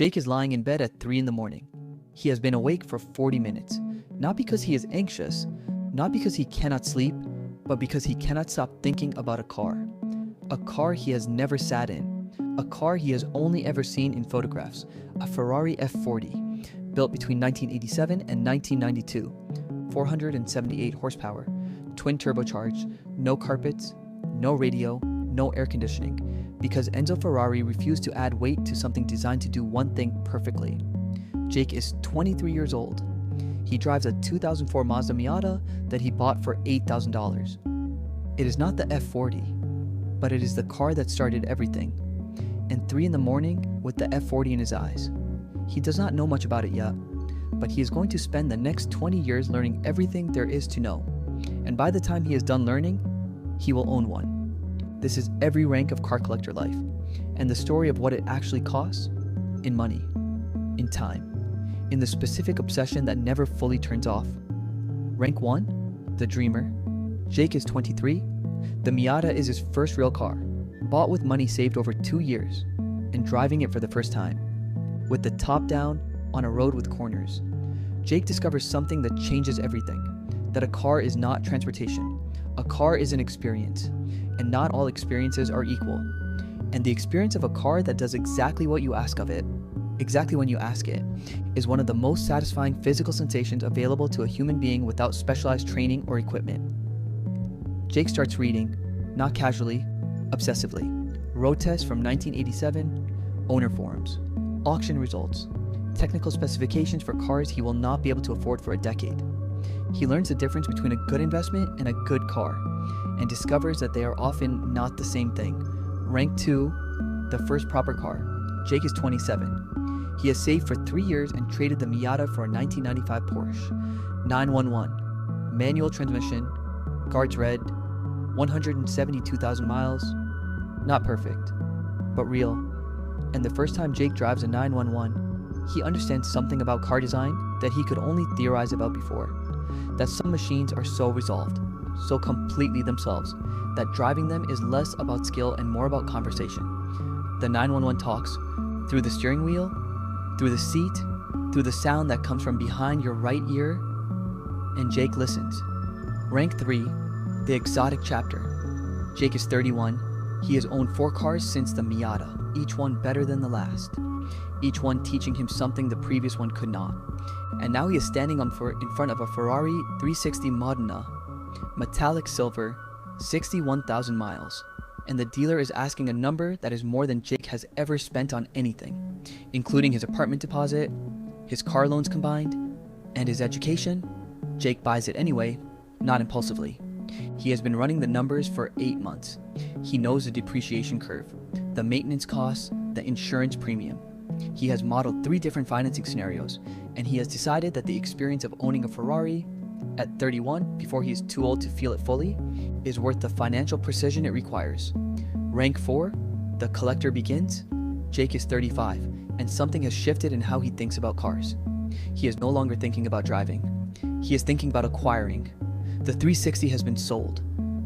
Jake is lying in bed at 3 in the morning. He has been awake for 40 minutes, not because he is anxious, not because he cannot sleep, but because he cannot stop thinking about a car. A car he has never sat in, a car he has only ever seen in photographs, a Ferrari F40, built between 1987 and 1992, 478 horsepower, twin turbocharged, no carpets, no radio, no air conditioning, because Enzo Ferrari refused to add weight to something designed to do one thing perfectly. Jake is 23 years old. He drives a 2004 Mazda Miata that he bought for $8,000. It is not the F40, but it is the car that started everything. And 3 in the morning with the F40 in his eyes. He does not know much about it yet, but he is going to spend the next 20 years learning everything there is to know. And by the time he is done learning, he will own one. This is every rank of car collector life, and the story of what it actually costs in money, in time, in the specific obsession that never fully turns off. Rank 1, the dreamer. Jake is 23. The Miata is his first real car, bought with money saved over 2 years, and driving it for the first time. With the top down, on a road with corners, Jake discovers something that changes everything, that a car is not transportation. A car is an experience, and not all experiences are equal. And the experience of a car that does exactly what you ask of it, exactly when you ask it, is one of the most satisfying physical sensations available to a human being without specialized training or equipment. Jake starts reading, not casually, obsessively. Road tests from 1987, owner forums, auction results, technical specifications for cars he will not be able to afford for a decade. He learns the difference between a good investment and a good car, and discovers that they are often not the same thing. Rank 2, the first proper car. Jake is 27. He has saved for 3 years and traded the Miata for a 1995 Porsche 911, manual transmission, guards red, 172,000 miles. Not perfect, but real. And the first time Jake drives a 911, he understands something about car design that he could only theorize about before. That some machines are so resolved, so completely themselves, that driving them is less about skill and more about conversation. The 911 talks through the steering wheel, through the seat, through the sound that comes from behind your right ear, and Jake listens. Rank 3, the exotic chapter. Jake is 31. He has owned 4 cars since the Miata, each one better than the last, each one teaching him something the previous one could not. And now he is standing in front of a Ferrari 360 Modena, metallic silver, 61,000 miles, and the dealer is asking a number that is more than Jake has ever spent on anything, including his apartment deposit, his car loans combined, and his education. Jake buys it anyway, not impulsively. He has been running the numbers for 8 months. He knows the depreciation curve, the maintenance costs, the insurance premium. He has modeled 3 different financing scenarios, and he has decided that the experience of owning a Ferrari at 31, before he is too old to feel it fully, is worth the financial precision it requires. Rank 4, the collector begins. Jake is 35, and something has shifted in how he thinks about cars. He is no longer thinking about driving. He is thinking about acquiring. The 360 has been sold,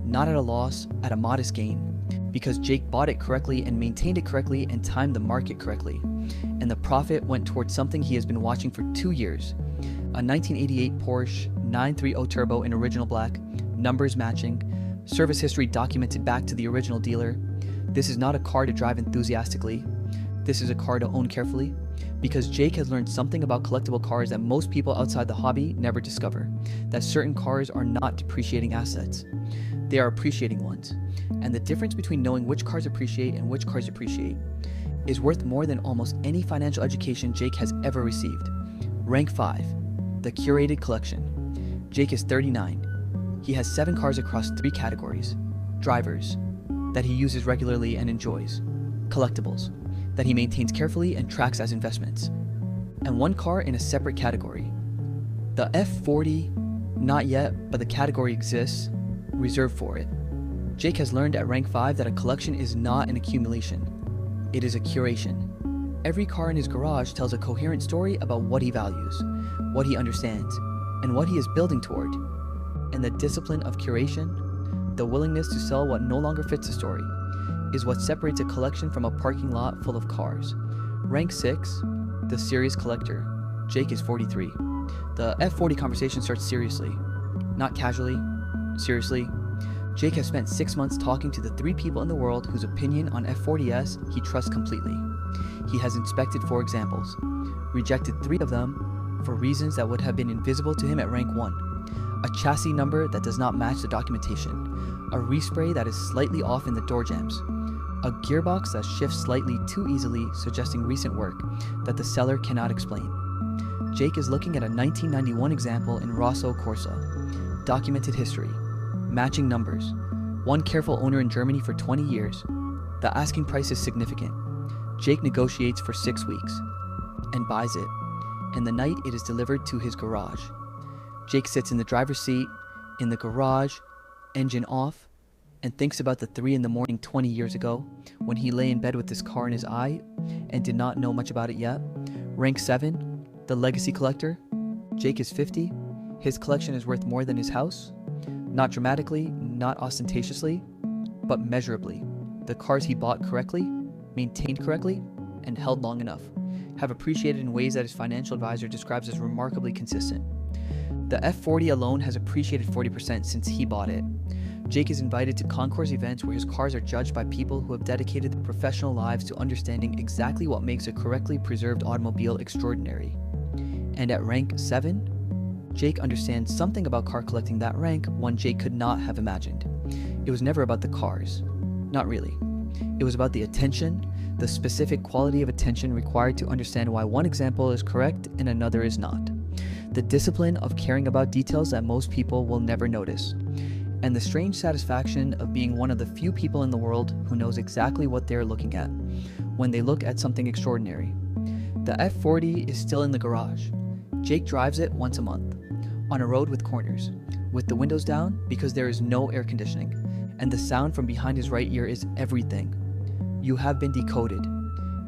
not at a loss, at a modest gain, because Jake bought it correctly and maintained it correctly and timed the market correctly. And the profit went towards something he has been watching for 2 years. A 1988 Porsche 930 Turbo in original black, numbers matching, service history documented back to the original dealer. This is not a car to drive enthusiastically. This is a car to own carefully, because Jake has learned something about collectible cars that most people outside the hobby never discover, that certain cars are not depreciating assets. They are appreciating ones. And the difference between knowing which cars appreciate and which cars depreciate is worth more than almost any financial education Jake has ever received. Rank 5, the curated collection. Jake is 39. He has 7 cars across 3 categories. Drivers, that he uses regularly and enjoys. Collectibles, that he maintains carefully and tracks as investments. And 1 car in a separate category. The F40, not yet, but the category exists, reserved for it. Jake has learned at rank 5 that a collection is not an accumulation. It is a curation. Every car in his garage tells a coherent story about what he values, what he understands, and what he is building toward. And the discipline of curation, the willingness to sell what no longer fits the story, is what separates a collection from a parking lot full of cars. Rank 6, The serious collector. Jake is 43. The F40 conversation starts seriously. Not casually, seriously. Jake has spent 6 months talking to the 3 people in the world whose opinion on F40s he trusts completely. He has inspected 4 examples, rejected 3 of them for reasons that would have been invisible to him at rank 1. A chassis number that does not match the documentation, a respray that is slightly off in the door jambs, a gearbox that shifts slightly too easily, suggesting recent work that the seller cannot explain. Jake is looking at a 1991 example in Rosso Corsa. Documented history, matching numbers, one careful owner in Germany for 20 years. The asking price is significant. Jake negotiates for 6 weeks and buys it, and the night it is delivered to his garage. Jake sits in the driver's seat, in the garage, engine off, and thinks about the 3 in the morning 20 years ago, when he lay in bed with this car in his eye and did not know much about it yet. Rank 7, the legacy collector. Jake is 50. His collection is worth more than his house. Not dramatically, not ostentatiously, but measurably. The cars he bought correctly, maintained correctly, and held long enough have appreciated in ways that his financial advisor describes as remarkably consistent. The F40 alone has appreciated 40% since he bought it. Jake is invited to concourse events where his cars are judged by people who have dedicated their professional lives to understanding exactly what makes a correctly preserved automobile extraordinary. And at rank 7, Jake understands something about car collecting that rank one Jake could not have imagined. It was never about the cars. Not really. It was about the attention, the specific quality of attention required to understand why one example is correct and another is not. The discipline of caring about details that most people will never notice. And the strange satisfaction of being one of the few people in the world who knows exactly what they're looking at when they look at something extraordinary. The F40 is still in the garage. Jake drives it once a month, on a road with corners, with the windows down because there is no air conditioning, and the sound from behind his right ear is everything. You have been decoded.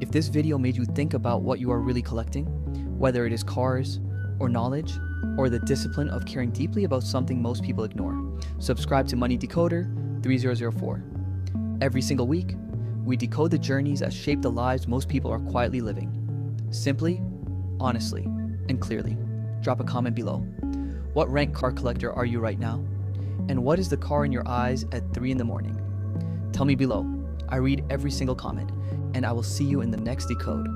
If this video made you think about what you are really collecting, whether it is cars, or knowledge, or the discipline of caring deeply about something most people ignore, subscribe to Money Decoder 3004. Every single week, we decode the journeys that shape the lives most people are quietly living. Simply, honestly, and clearly. Drop a comment below. What rank car collector are you right now? And what is the car in your eyes at 3 in the morning? Tell me below. I read every single comment, and I will see you in the next decode.